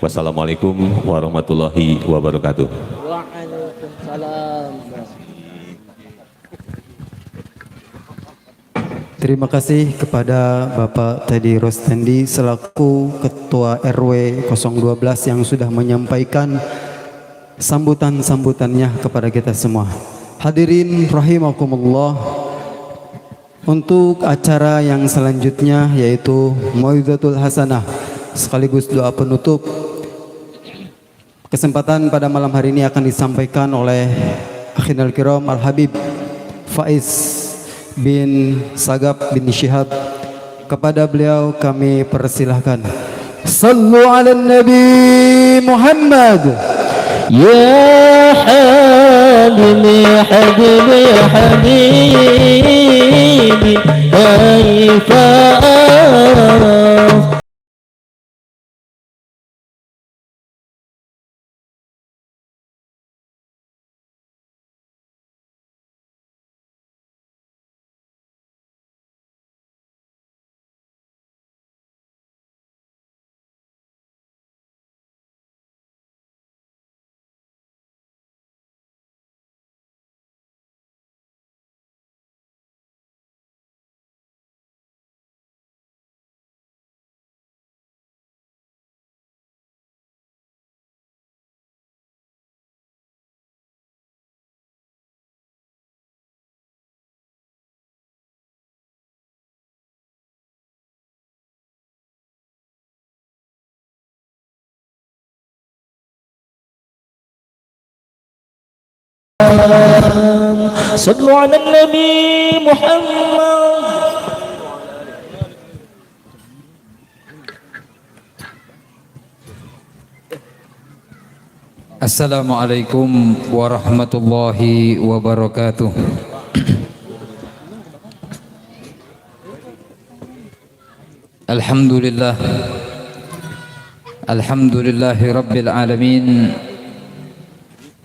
Wassalamualaikum warahmatullahi wabarakatuh. Waalaikumsalam. Terima kasih kepada Bapak Teddy Rostendi selaku Ketua RW 012 yang sudah menyampaikan sambutan-sambutannya kepada kita semua. Hadirin rahimakumullah, untuk acara yang selanjutnya yaitu Mau'izatul Hasanah sekaligus doa penutup, kesempatan pada malam hari ini akan disampaikan oleh Akhinal Kiram Al-Habib Faiz bin Sagab bin Syihab. Kepada beliau kami persilahkan. Sallu ala Nabi Muhammad. Ya Habib ya Habib ya Habib, kaifa sallu ala Nabi Muhammad. Assalamualaikum warahmatullahi wabarakatuh. Alhamdulillah, alhamdulillahi rabbil alamin,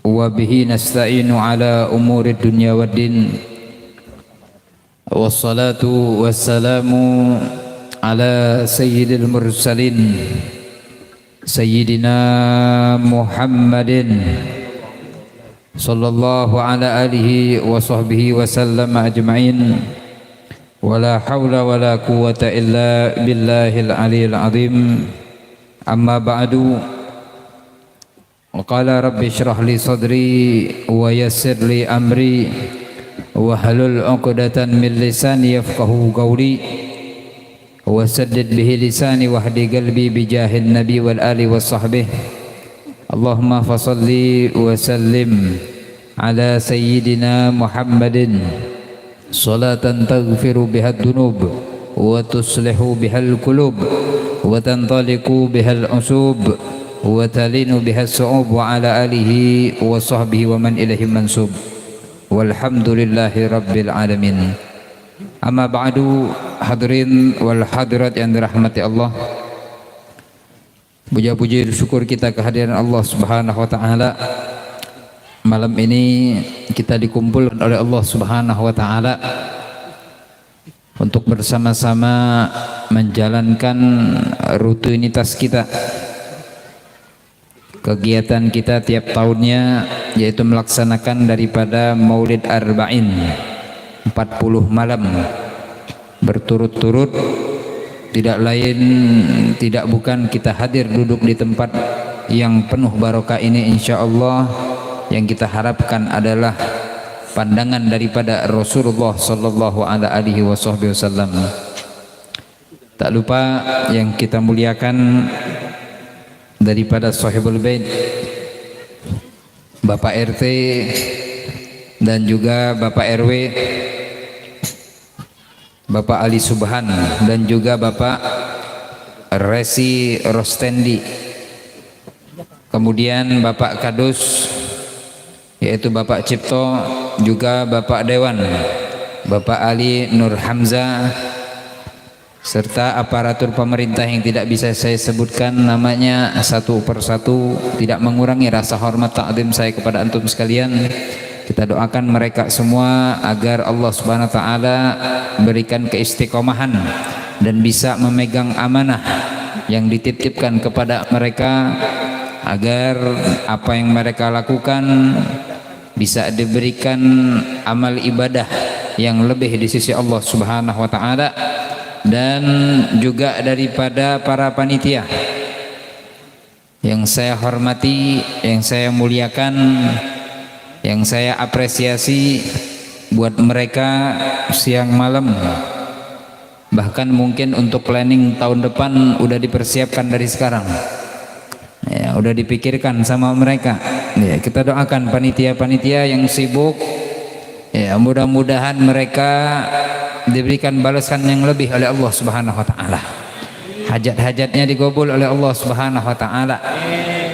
wa bihi nasta'inu ala umuri dunya waddin, wassalatu wassalamu ala sayyidil mursalin Sayyidina Muhammadin sallallahu ala alihi wa sahbihi wa sallam ajma'in. Wala hawla wala quwwata illa billahil aliyil azim. Amma ba'du. Qala rabbi shrah li sadri wa yassir li amri wa halul 'uqdatan min lisani yafqahu qawli. Wasaddid bihi lisani wahdi qalbi bijahin nabi wal ali was sahbih. Allahumma fasalli wa sallim ala sayyidina Muhammadin salatan taghfiru biha ad-dunub wa tuslihu biha al-qulub wa tantaliqu biha al-usub wa talinu biha as-su'ub wa ala alihi wa sahbihi wa man ilaihi mansub. Walhamdulillahi rabbil alamin. Amma ba'du, hadirin wal hadirat yang dirahmati Allah. Puja-puji syukur kita kehadiran Allah Subhanahu wa taala. Malam ini kita dikumpulkan oleh Allah Subhanahu wa taala untuk bersama-sama menjalankan rutinitas kita, kegiatan kita tiap tahunnya, yaitu melaksanakan daripada Maulid Arba'in 40 malam berturut-turut, tidak lain tidak bukan kita hadir duduk di tempat yang penuh barokah ini. Insyaallah yang kita harapkan adalah pandangan daripada Rasulullah sallallahu alaihi wasallam. Tak lupa yang kita muliakan daripada Sahibul Bait, Bapak RT dan juga Bapak RW, Bapak Ali Subhan dan juga Bapak Resi Rostendi, kemudian Bapak Kadus yaitu Bapak Cipto, juga Bapak Dewan, Bapak Ali Nur Hamzah, serta aparatur pemerintah yang tidak bisa saya sebutkan namanya satu persatu, tidak mengurangi rasa hormat ta'zim saya kepada antum sekalian. Kita doakan mereka semua agar Allah Subhanahu wa taala berikan keistiqomahan dan bisa memegang amanah yang dititipkan kepada mereka, agar apa yang mereka lakukan bisa diberikan amal ibadah yang lebih di sisi Allah Subhanahu wa taala, dan juga daripada para panitia yang saya hormati, yang saya muliakan, yang saya apresiasi. Buat mereka siang malam, bahkan mungkin untuk planning tahun depan udah dipersiapkan dari sekarang ya, udah dipikirkan sama mereka ya. Kita doakan panitia-panitia yang sibuk ya, mudah-mudahan mereka diberikan balasan yang lebih oleh Allah Subhanahu wa taala, hajat-hajatnya digabul oleh Allah Subhanahu wa taala,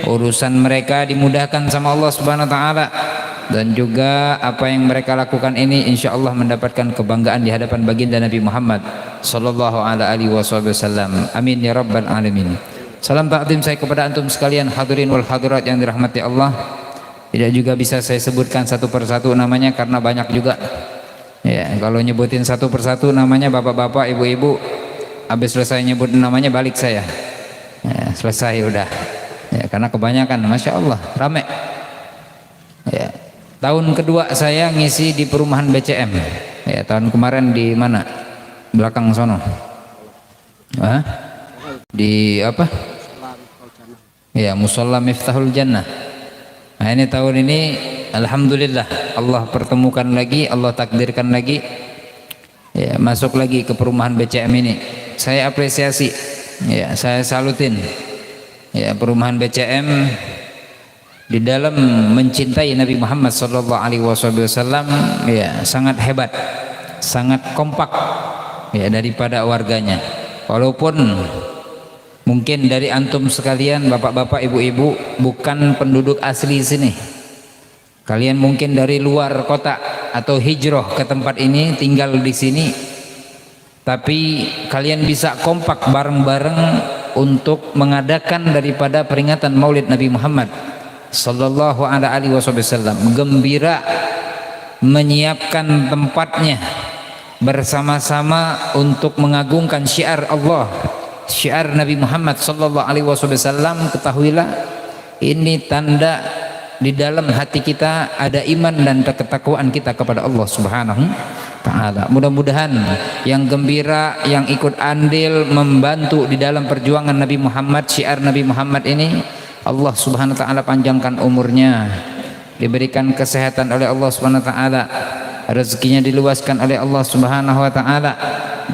urusan mereka dimudahkan sama Allah Subhanahu wa taala, dan juga apa yang mereka lakukan ini insya Allah mendapatkan kebanggaan di hadapan baginda Nabi Muhammad sallallahu alaihi wasallam. Amin ya rabbal alamin. Salam takdim saya kepada antum sekalian, hadirin wal hadirat yang dirahmati Allah. Tidak juga bisa saya sebutkan satu persatu namanya karena banyak juga ya. Kalau nyebutin satu persatu namanya, bapak-bapak, ibu-ibu, habis selesai nyebut namanya balik saya ya, selesai udah ya, karena kebanyakan, masya Allah rame ya. Tahun kedua saya ngisi di perumahan BCM ya, tahun kemarin di mana, belakang sono di apa ya, Musalla Miftahul Jannah. Nah ini tahun ini alhamdulillah Allah pertemukan lagi, Allah takdirkan lagi ya, masuk lagi ke perumahan BCM ini. Saya apresiasi ya, saya salutin ya, perumahan BCM di dalam mencintai Nabi Muhammad sallallahu alaihi wasallam ya, sangat hebat, sangat kompak ya daripada warganya. Walaupun mungkin dari antum sekalian, bapak-bapak, ibu-ibu, bukan penduduk asli sini, kalian mungkin dari luar kota atau hijrah ke tempat ini, tinggal di sini, tapi kalian bisa kompak bareng-bareng untuk mengadakan daripada peringatan Maulid Nabi Muhammad sallallahu alaihi wasallam, gembira menyiapkan tempatnya bersama-sama untuk mengagungkan syiar Allah, syiar Nabi Muhammad sallallahu alaihi wasallam. Ketahuilah ini tanda di dalam hati kita ada iman dan ketakwaan kita kepada Allah Subhanahu taala. Mudah-mudahan yang gembira, yang ikut andil membantu di dalam perjuangan Nabi Muhammad, syiar Nabi Muhammad ini, Allah Subhanahu wa taala panjangkan umurnya, diberikan kesehatan oleh Allah Subhanahu wa taala, rezekinya diluaskan oleh Allah Subhanahu wa taala,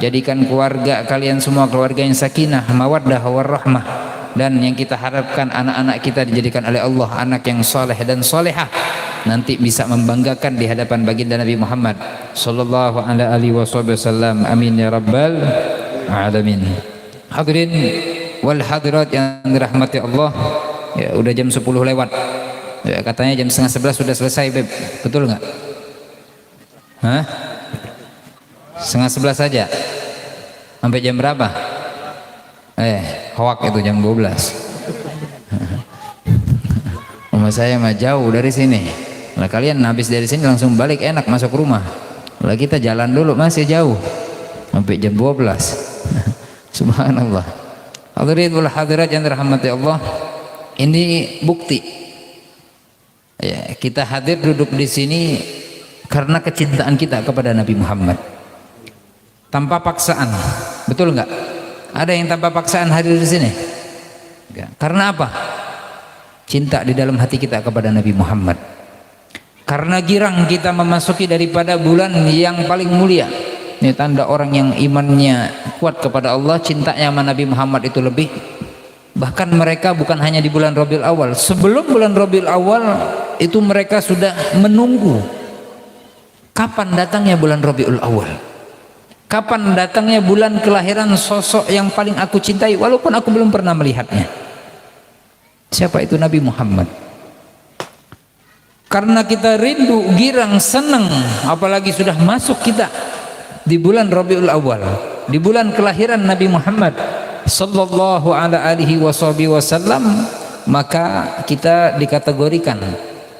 jadikan keluarga kalian semua keluarga yang sakinah, mawaddah warahmah, dan yang kita harapkan anak-anak kita dijadikan oleh Allah anak yang soleh dan solehah, nanti bisa membanggakan di hadapan baginda Nabi Muhammad sallallahu alaihi wasallam. Amin ya rabbal alamin. Hadirin wal hadirat yang dirahmati Allah ya, udah jam 10 lewat ya, katanya jam setengah 11 sudah selesai, Beb, betul nggak? Hah? Setengah 11 saja sampai jam berapa? Hoak itu jam 12. Rumah saya mah jauh dari sini. Nah, kalian habis dari sini langsung balik enak masuk rumah. Lah kita jalan dulu masih jauh sampai jam 12. Subhanallah. Hadirin wal hadirat yang dirahmati Allah, ini bukti ya, kita hadir duduk di sini karena kecintaan kita kepada Nabi Muhammad, tanpa paksaan. Betul nggak? Ada yang tanpa paksaan hadir di sini? Enggak. Karena apa? Cinta di dalam hati kita kepada Nabi Muhammad. Karena girang kita memasuki daripada bulan yang paling mulia. Ini tanda orang yang imannya kuat kepada Allah, cintanya sama Nabi Muhammad itu lebih. Bahkan mereka bukan hanya di bulan Rabiul Awal, sebelum bulan Rabiul Awal itu mereka sudah menunggu kapan datangnya bulan Rabiul Awal, kapan datangnya bulan kelahiran sosok yang paling aku cintai walaupun aku belum pernah melihatnya. Siapa itu? Nabi Muhammad. Karena kita rindu, girang, senang, apalagi sudah masuk kita di bulan Rabiul Awal, di bulan kelahiran Nabi Muhammad sallallahu alaihi wasallam, maka kita dikategorikan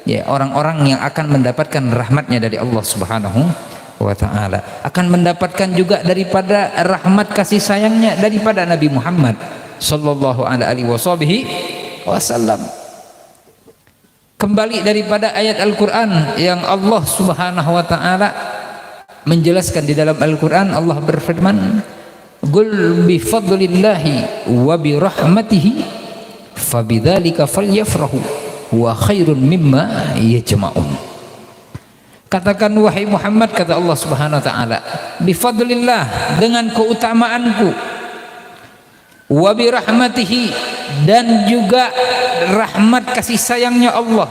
ya, orang-orang yang akan mendapatkan rahmatnya dari Allah Subhanahu wa ta'ala, akan mendapatkan juga daripada rahmat kasih sayangnya daripada Nabi Muhammad sallallahu alaihi wasallam. Kembali daripada ayat Al-Qur'an yang Allah Subhanahu wa taala menjelaskan di dalam Al-Qur'an, Allah berfirman, "Qul bi fadlillahi wa bi rahmatihi fabidzalika falyafrahu wa khairun mimma yajma'un." Katakan wahai Muhammad, kata Allah Subhanahu wa taala, bi fadlillah, dengan keutamaanku, wa bi rahmatihi, dan juga rahmat kasih sayangnya Allah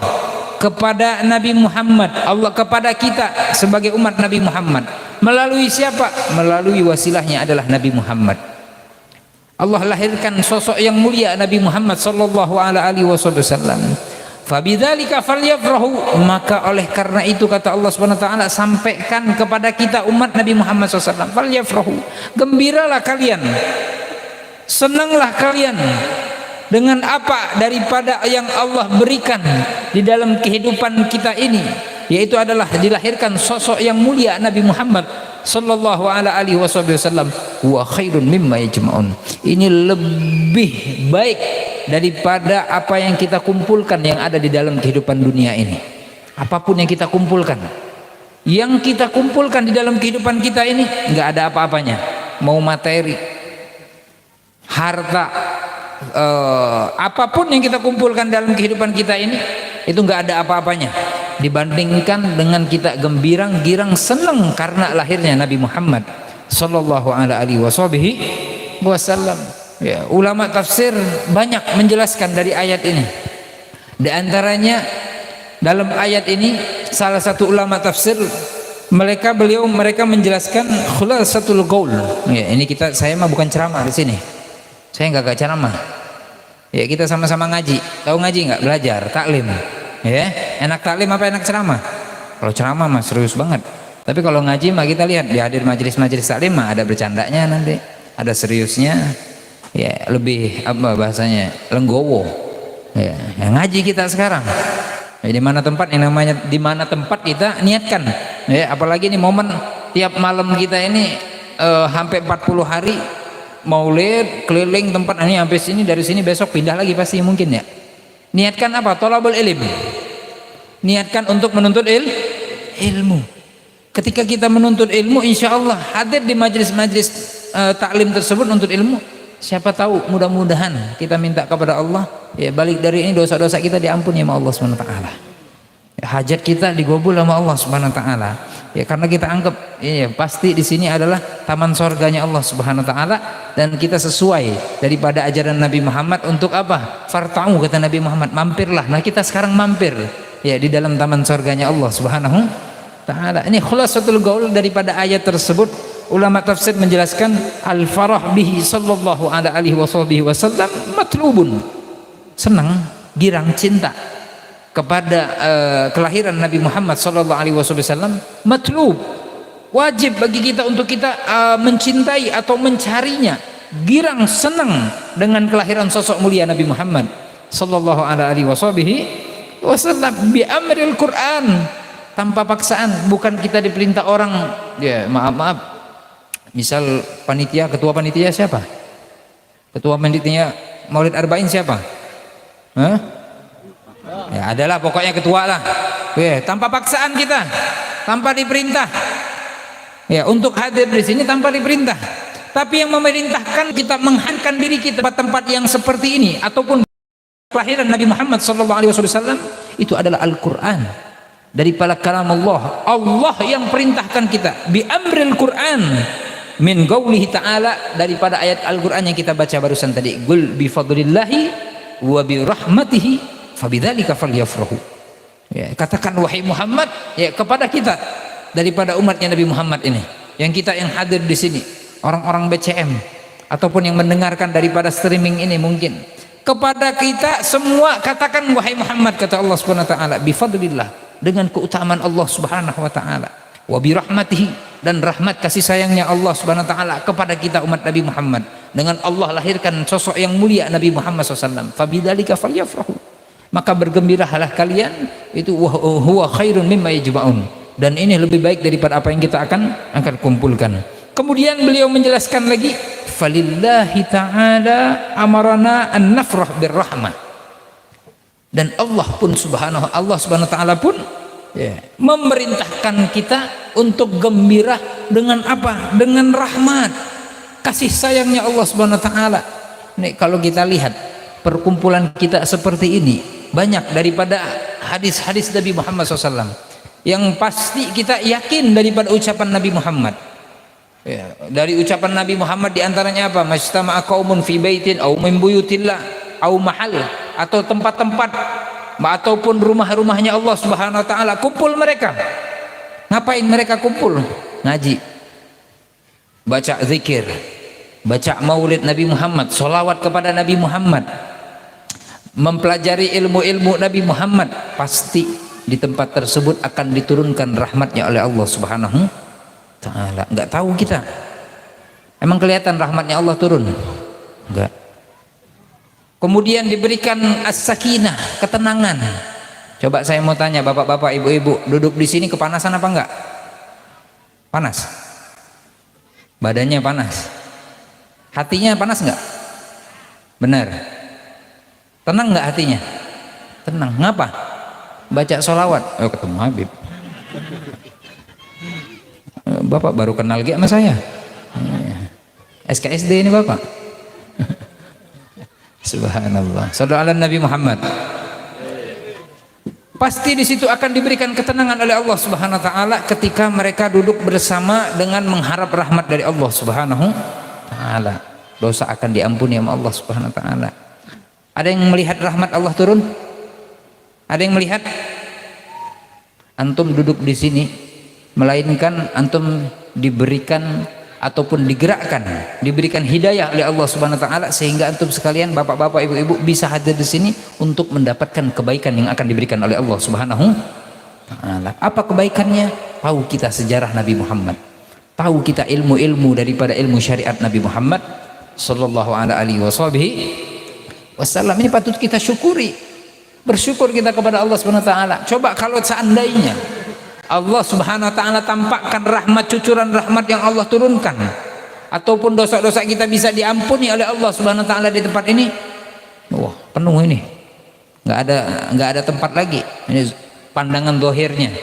kepada Nabi Muhammad, Allah kepada kita sebagai umat Nabi Muhammad. Melalui siapa? Melalui wasilahnya adalah Nabi Muhammad. Allah lahirkan sosok yang mulia Nabi Muhammad sallallahu alaihi wasallam. Fabidzalika falyafrahu, maka oleh karena itu kata Allah Subhanahu wa taala, sampaikan kepada kita umat Nabi Muhammad SAW, falyafrahu, gembiralah kalian, senanglah kalian dengan apa daripada yang Allah berikan di dalam kehidupan kita ini, yaitu adalah dilahirkan sosok yang mulia Nabi Muhammad sallallahu alaihi wasallam. Wa khairun mimma yajma'un, ini lebih baik daripada apa yang kita kumpulkan yang ada di dalam kehidupan dunia ini. Apapun yang kita kumpulkan, di dalam kehidupan kita ini nggak ada apa-apanya. Mau materi, harta, apapun yang kita kumpulkan dalam kehidupan kita ini, itu nggak ada apa-apanya dibandingkan dengan kita girang senang karena lahirnya Nabi Muhammad sallallahu alaihi wasallam. Ya, ulama tafsir banyak menjelaskan dari ayat ini. Di antaranya dalam ayat ini salah satu ulama tafsir mereka menjelaskan khulasatul qaul. Ya, ini saya mah bukan ceramah di sini. Saya enggak ceramah. Ya, kita sama-sama ngaji. Tahu ngaji enggak? Belajar, taklim. Ya, enak taklim apa enak ceramah? Kalau ceramah mah serius banget. Tapi kalau ngaji mah kita lihat di hadir majelis-majelis taklim mah ada bercandanya nanti, ada seriusnya. Ya, lebih apa bahasanya, lenggowo. Ya, yang ngaji kita sekarang. Ya, di mana tempat kita niatkan. Ya, apalagi ini momen tiap malam kita ini hampir 40 hari maulid keliling tempat ini sampai sini, dari sini besok pindah lagi pasti mungkin ya. Niatkan apa? Thalabul ilm. Niatkan untuk menuntut ilmu. Ketika kita menuntut ilmu, insya Allah hadir di majelis-majelis taklim tersebut untuk ilmu. Siapa tahu mudah-mudahan kita minta kepada Allah, ya balik dari ini dosa-dosa kita diampuni sama Allah Subhanahu wa taala. Ya, hajat kita digobul sama Allah Subhanahu wa taala. Ya, karena kita anggap ya pasti di sini adalah taman surganya Allah Subhanahu wa taala, dan kita sesuai daripada ajaran Nabi Muhammad untuk apa? Farta'u, kata Nabi Muhammad, mampirlah. Nah, kita sekarang mampir ya di dalam taman surganya Allah Subhanahu wa taala. Ini khulasatul qaul daripada ayat tersebut. Ulama tafsir menjelaskan al-farah bihi sallallahu alaihi wasallam matlubun, senang, girang, cinta kepada kelahiran Nabi Muhammad sallallahu alaihi wasallam, matlub, wajib bagi kita untuk kita mencintai atau mencarinya, girang, senang dengan kelahiran sosok mulia Nabi Muhammad sallallahu alaihi wasallam bi amril Quran, tanpa paksaan, bukan kita diperintah orang. Ya, maaf, misal panitia, ketua panitia siapa? Ketua panitia Maulid Arba'in siapa? Hah? Ya adalah pokoknya ketua lah. Ya, tanpa paksaan kita, tanpa diperintah. Ya, untuk hadir di sini tanpa diperintah. Tapi yang memerintahkan kita menghadirkan diri kita di tempat yang seperti ini ataupun kelahiran Nabi Muhammad SAW itu adalah Al-Qur'an. Daripada kalam Allah, Allah yang perintahkan kita bi amril Qur'an min qaulihi ta'ala, daripada ayat Al-Qur'an yang kita baca barusan tadi, qul bi fadlillahi wa bi rahmatihi fabidzalika falyafrahu. Ya, katakan wahai Muhammad, ya kepada kita daripada umatnya Nabi Muhammad ini, yang hadir di sini, orang-orang BCM ataupun yang mendengarkan daripada streaming ini, mungkin kepada kita semua katakan wahai Muhammad, kata Allah Subhanahu wa taala, bi fadlillah, dengan keutamaan Allah Subhanahu wa taala, wa bi rahmatihi, dan rahmat kasih sayangnya Allah Subhanahu wa taala kepada kita umat Nabi Muhammad, dengan Allah lahirkan sosok yang mulia Nabi Muhammad SAW, fabidzalika falyafrahu, maka bergembiralah kalian, itu huwa khairun mimma yajma'un, dan ini lebih baik daripada apa yang kita akan kumpulkan. Kemudian beliau menjelaskan lagi, falillahi ta'ala amarana an nafrah birrahmah. Dan Allah subhanahu wa ta'ala pun memerintahkan kita untuk gembira dengan apa? Dengan rahmat, kasih sayangnya Allah subhanahu wa ta'ala. Nih, kalau kita lihat perkumpulan kita seperti ini, banyak daripada hadis-hadis Nabi Muhammad SAW yang pasti kita yakin daripada ucapan Nabi Muhammad. Ya, dari ucapan Nabi Muhammad diantaranya apa? Majtama'a qaumun fi baitin aw min buyutillah aw mahal, atau tempat-tempat ataupun rumah-rumahnya Allah subhanahu wa ta'ala, kumpul mereka. Ngapain mereka kumpul? Ngaji, baca zikir, baca maulid Nabi Muhammad, sholawat kepada Nabi Muhammad, mempelajari ilmu-ilmu Nabi Muhammad. Pasti di tempat tersebut akan diturunkan rahmatnya oleh Allah subhanahu wa ta'ala. Enggak tahu kita, emang kelihatan rahmatnya Allah turun? Enggak. Kemudian diberikan as-sakinah, ketenangan. Coba saya mau tanya bapak-bapak, ibu-ibu, duduk di sini kepanasan apa enggak? Panas. Badannya panas. Hatinya panas enggak? Benar. Tenang enggak hatinya? Tenang. Ngapa? Baca sholawat. Oh, ketemu Habib. Bapak baru kenal sama saya. SKSD ini bapak. Subhanallah. Sallallahu ala Nabi Muhammad. Pasti di situ akan diberikan ketenangan oleh Allah Subhanahu wa taala ketika mereka duduk bersama dengan mengharap rahmat dari Allah Subhanahu wa taala. Dosa akan diampuni sama Allah Subhanahu wa taala. Ada yang melihat rahmat Allah turun? Ada yang melihat? Antum duduk di sini, melainkan antum diberikan ataupun digerakkan, diberikan hidayah oleh Allah Subhanahu wa taala, sehingga antum sekalian, bapak-bapak, ibu-ibu, bisa hadir di sini untuk mendapatkan kebaikan yang akan diberikan oleh Allah Subhanahu wa taala. Apa kebaikannya? Tahu kita sejarah Nabi Muhammad, tahu kita ilmu-ilmu daripada ilmu syariat Nabi Muhammad sallallahu alaihi wasallam. Ini patut kita syukuri, bersyukur kita kepada Allah Subhanahu wa taala. Coba kalau seandainya Allah Subhanahu wa taala tampakkan rahmat, cucuran rahmat yang Allah turunkan, ataupun dosa-dosa kita bisa diampuni oleh Allah Subhanahu wa taala di tempat ini, wah, penuh ini. Enggak ada tempat lagi. Ini pandangan zahirnya.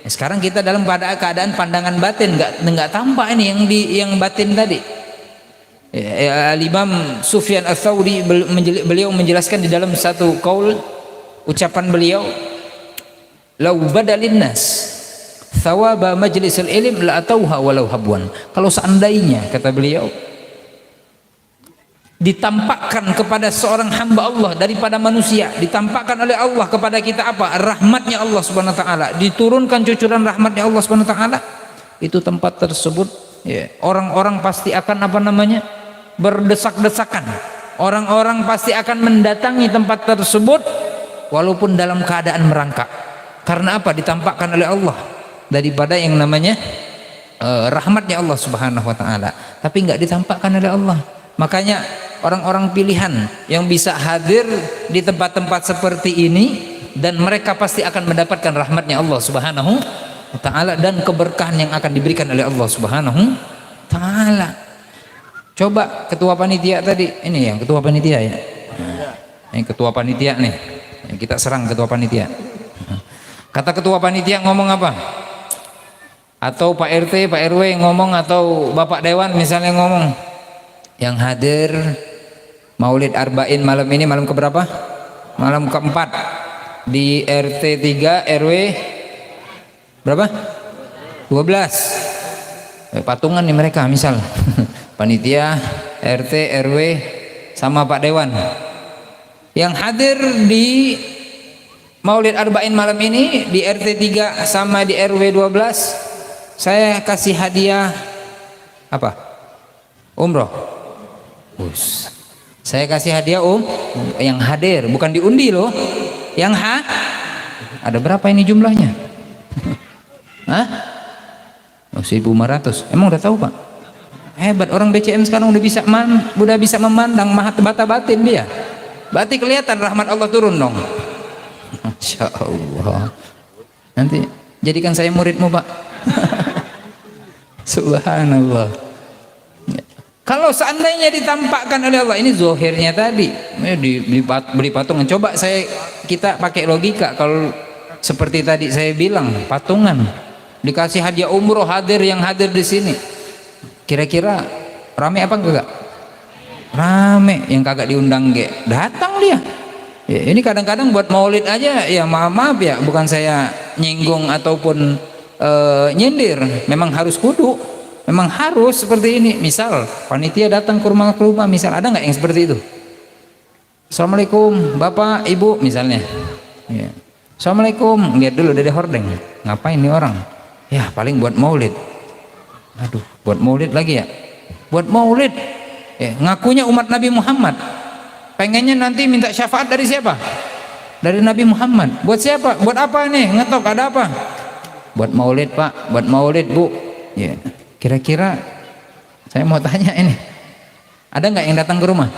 Sekarang kita dalam keadaan pandangan batin, enggak tampak ini yang batin tadi. Imam Sufyan Ats-Tsauri beliau menjelaskan di dalam satu qaul, ucapan beliau, "Lau badalin nas thawaba majlisul ilm la atauha walau habwan." Kalau seandainya, kata beliau, ditampakkan kepada seorang hamba Allah daripada manusia, ditampakkan oleh Allah kepada kita apa? Rahmatnya Allah Subhanahu wa taala, diturunkan cucuran rahmatnya Allah Subhanahu wa taala, itu tempat tersebut orang-orang pasti akan berdesak-desakan. Orang-orang pasti akan mendatangi tempat tersebut walaupun dalam keadaan merangkak. Karena apa? Ditampakkan oleh Allah daripada yang namanya rahmatnya Allah Subhanahu wa taala, tapi enggak ditampakkan oleh Allah. Makanya orang-orang pilihan yang bisa hadir di tempat-tempat seperti ini, dan mereka pasti akan mendapatkan rahmatnya Allah Subhanahu wa taala dan keberkahan yang akan diberikan oleh Allah Subhanahu wa taala. Coba ketua panitia tadi, ini yang ketua panitia ya. Ini ketua panitia nih. Kita serang ketua panitia. Kata ketua panitia ngomong apa? Atau Pak RT, Pak RW ngomong, atau Bapak Dewan misalnya ngomong, yang hadir Maulid Arba'in malam ini, malam keberapa? Malam keempat di RT 3 RW berapa? 12. Patungan nih mereka, misal panitia, RT, RW sama Pak Dewan yang hadir di Maulid Arba'in malam ini di RT 3 sama di RW 12, saya kasih hadiah apa? Umroh. Saya kasih hadiah yang hadir, bukan diundi loh. Yang ada berapa ini jumlahnya? Hah? 1.500. Emang udah tahu Pak? Hebat orang BCM sekarang udah bisa memandang mahat bata batin dia. Berarti kelihatan rahmat Allah turun dong. Masya Allah. Nanti jadikan saya muridmu Pak. Subhanallah. Kalau seandainya ditampakkan oleh Allah, ini zohirnya tadi, beli patungan. Coba kita pakai logika, kalau seperti tadi saya bilang, patungan, dikasih hadiah umroh yang hadir di sini, kira-kira rame apa enggak? Rame. Yang kagak diundang datang dia. Ya, ini kadang-kadang buat maulid aja, ya maaf ya, bukan saya nyinggung ataupun nyindir, memang harus kudu. Memang harus seperti ini. Misal panitia datang ke rumah, misal ada nggak yang seperti itu? Assalamualaikum Bapak Ibu misalnya, ya. Assalamualaikum, lihat dulu dari hordeng, ngapain nih orang? Ya paling buat maulid. Aduh, buat maulid lagi ya, buat maulid ya, ngakunya umat Nabi Muhammad, pengennya nanti minta syafaat dari siapa? Dari Nabi Muhammad. Buat siapa? Buat apa nih? Ngetok ada apa? Buat maulid Pak, buat maulid Bu, ya. Kira-kira saya mau tanya ini, ada nggak yang datang ke rumah?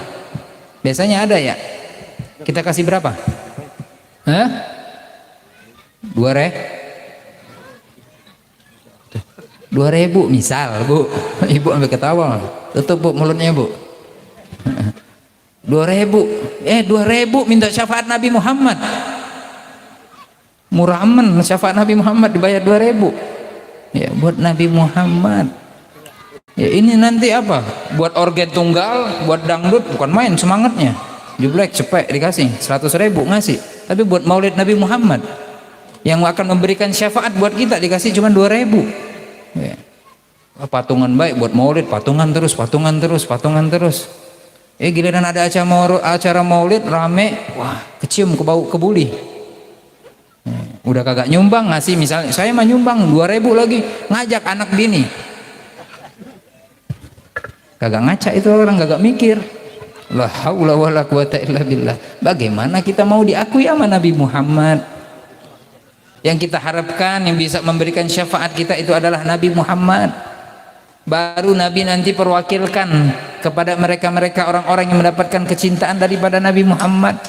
Biasanya ada ya. Kita kasih berapa? Hah? 2.000 misal Bu. Ibu sampai ketawa. Tutup Bu mulutnya Bu. 2.000. 2.000 minta syafaat Nabi Muhammad. Murah aman syafaat Nabi Muhammad dibayar 2.000. Ya, buat Nabi Muhammad. Ya, ini nanti apa? Buat organ tunggal, buat dangdut, bukan main semangatnya. Jublek cepet dikasih 100.000 ngasih. Tapi buat maulid Nabi Muhammad yang akan memberikan syafaat buat kita dikasih cuma 2.000. Ya. Patungan baik buat maulid, patungan terus. Giliran ada acara maulid rame, wah kecium ke bau kebuli. Udah kagak nyumbang, ngasih misalnya saya mah nyumbang 2.000 lagi, ngajak anak bini, kagak ngaca itu orang, kagak mikir. La haula wala quwata illa billah. Bagaimana kita mau diakui sama Nabi Muhammad? Yang kita harapkan yang bisa memberikan syafaat kita itu adalah Nabi Muhammad. Baru Nabi nanti perwakilkan kepada mereka orang-orang yang mendapatkan kecintaan daripada Nabi Muhammad,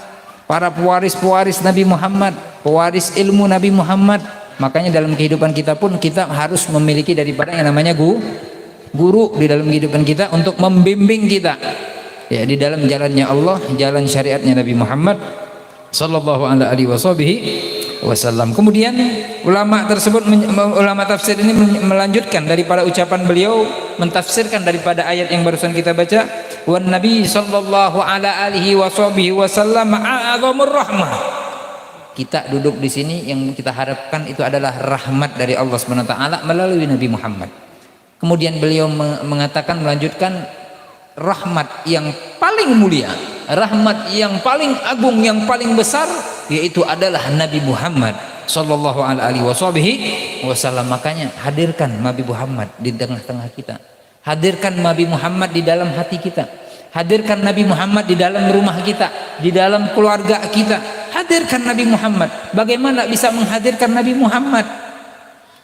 para pewaris Nabi Muhammad, pewaris ilmu Nabi Muhammad. Makanya dalam kehidupan kita pun kita harus memiliki daripada yang namanya guru di dalam kehidupan kita untuk membimbing kita ya di dalam jalannya Allah, jalan syariatnya Nabi Muhammad sallallahu alaihi wasallam. Kemudian ulama tafsir ini melanjutkan daripada ucapan beliau, mentafsirkan daripada ayat yang barusan kita baca, wan nabi sallallahu alaihi wasallam a'zamur rahmah. Kita duduk di sini, yang kita harapkan itu adalah rahmat dari Allah Subhanahu wa taala melalui Nabi Muhammad. Kemudian beliau melanjutkan rahmat yang paling mulia, rahmat yang paling agung, yang paling besar, yaitu adalah Nabi Muhammad sallallahu alaihi wasallam. Makanya hadirkan Nabi Muhammad di tengah-tengah kita, hadirkan Nabi Muhammad di dalam hati kita, hadirkan Nabi Muhammad di dalam rumah kita, di dalam keluarga kita. Hadirkan Nabi Muhammad. Bagaimana bisa menghadirkan Nabi Muhammad?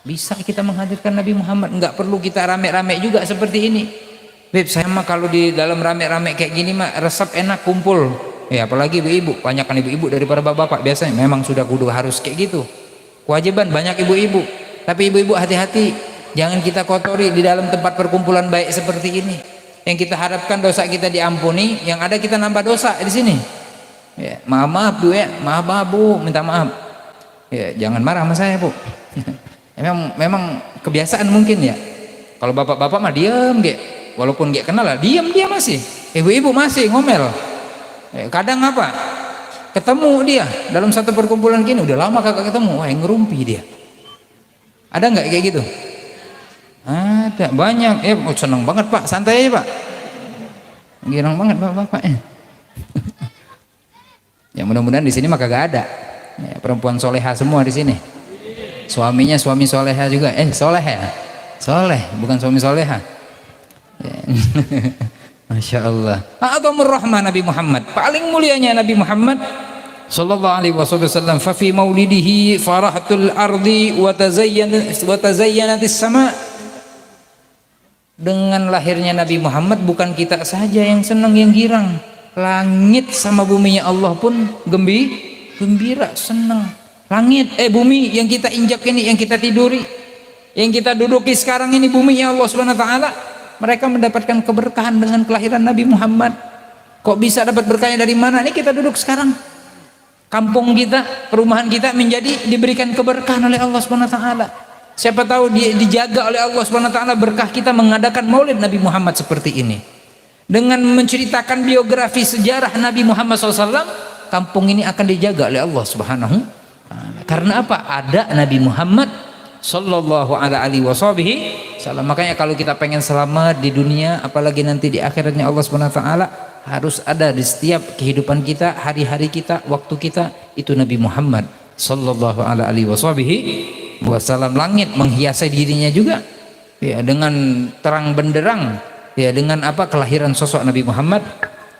Bisa kita menghadirkan Nabi Muhammad, enggak perlu kita rame-rame juga seperti ini. Beb, saya mah kalau di dalam rame-rame kayak gini mah resep enak kumpul. Ya apalagi ibu-ibu, banyakkan ibu-ibu daripada bapak-bapak. Biasanya memang sudah kudu harus kayak gitu. Kewajiban banyak ibu-ibu. Tapi ibu-ibu hati-hati, jangan kita kotori di dalam tempat perkumpulan baik seperti ini. Yang kita harapkan dosa kita diampuni, yang ada kita nambah dosa di sini. Ya, maaf Bu ya, maaf Bu, minta maaf. Ya, jangan marah sama saya Bu. memang kebiasaan mungkin ya. Kalau bapak-bapak mah diam walaupun kenal lah, diam dia masih. Ibu-ibu masih ngomel. Kadang apa? Ketemu dia dalam satu perkumpulan gini, udah lama kagak ketemu, wah ngerumpi dia. Ada nggak kayak gitu? Ada, banyak. Seneng banget Pak, santai aja Pak. Girang banget bapak-bapak. Ya mudah-mudahan di sini mah kagak ada ya, perempuan soleha semua di sini. Suaminya suami soleha juga. Soleh ya? Soleh, bukan suami soleha. Ya. Masya Allah. A'zamur rahmah Nabi Muhammad, paling mulianya Nabi Muhammad sallallahu alaihi wasallam. Fa fi maulidihi farahatul ardi wa tazayyanatis sama. Dengan lahirnya Nabi Muhammad bukan kita saja yang senang, yang girang. Langit sama buminya Allah pun gembira, senang. Langit, bumi yang kita injak ini, yang kita tiduri, yang kita duduki sekarang ini, buminya Allah Subhanahu wa taala, mereka mendapatkan keberkahan dengan kelahiran Nabi Muhammad. Kok bisa dapat berkahnya dari mana? Ini kita duduk sekarang, kampung kita, perumahan kita menjadi diberikan keberkahan oleh Allah Subhanahu wa taala. Siapa tahu dia dijaga oleh Allah Subhanahu wa taala berkah kita mengadakan Maulid Nabi Muhammad seperti ini. Dengan menceritakan biografi sejarah Nabi Muhammad SAW, kampung ini akan dijaga oleh Allah Subhanahu wa taala. Karena apa? Ada Nabi Muhammad sallallahu alaihi wasallam. Makanya kalau kita pengen selamat di dunia, apalagi nanti di akhiratnya Allah Subhanahu wa taala, harus ada di setiap kehidupan kita, hari-hari kita, waktu kita, itu Nabi Muhammad sallallahu alaihi wasallam. Langit menghiasi dirinya juga ya dengan terang benderang ya dengan apa? Kelahiran sosok Nabi Muhammad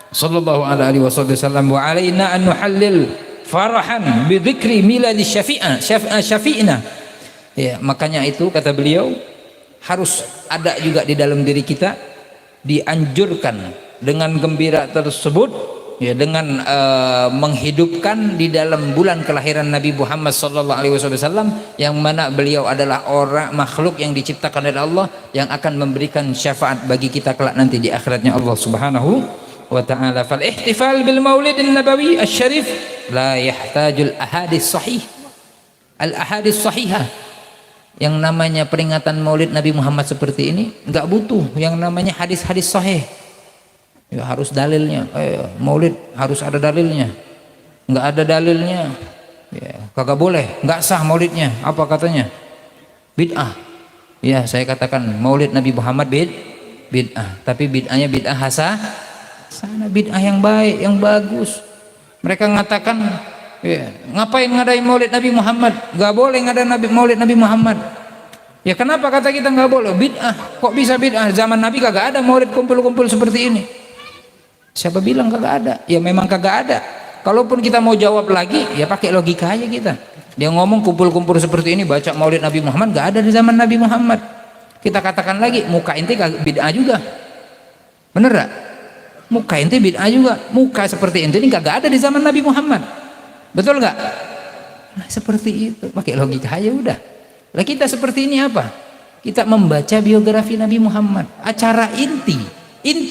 sallallahu alaihi wasallam. Wa alaina an nuhallil farahan bi dzikri milad syafi'ina. Ya, makanya itu kata beliau harus ada juga di dalam diri kita, dianjurkan dengan gembira tersebut ya, dengan menghidupkan di dalam bulan kelahiran Nabi Muhammad sallallahu alaihi wasallam, yang mana beliau adalah orang makhluk yang diciptakan oleh Allah yang akan memberikan syafaat bagi kita kelak nanti di akhiratnya Allah Subhanahu wa taala. Fal ihtifal bil maulidin nabawi asy-syarif la yahtajul ahadits sahih. Al ahadits sahihah, yang namanya peringatan Maulid Nabi Muhammad seperti ini nggak butuh yang namanya hadis-hadis sahih. Ya, harus dalilnya. Maulid harus ada dalilnya. Nggak ada dalilnya, ya, kagak boleh, nggak sah maulidnya. Apa katanya? Bid'ah. Ya, saya katakan Maulid Nabi Muhammad bid'ah. Tapi bid'ahnya bid'ah sana bid'ah yang baik, yang bagus. Mereka mengatakan, ya, ngapain ngadain Maulid Nabi Muhammad? Gak boleh ngadain Maulid Nabi Muhammad. Ya kenapa kata kita gak boleh? Bid'ah. Kok bisa bid'ah? Zaman Nabi kagak ada Maulid kumpul-kumpul seperti ini. Siapa bilang kagak ada? Ya memang kagak ada. Kalaupun kita mau jawab lagi, ya pakai logika aja kita. Dia ngomong kumpul-kumpul seperti ini, baca Maulid Nabi Muhammad, gak ada di zaman Nabi Muhammad. Kita katakan lagi, muka inti bid'ah juga. Bener gak? Muka inti bid'ah juga. Muka seperti inti ini kagak ada di zaman Nabi Muhammad. Betul nggak? Nah, seperti itu, pakai logika aja udah. Lah kita seperti ini apa? Kita membaca biografi Nabi Muhammad. Acara inti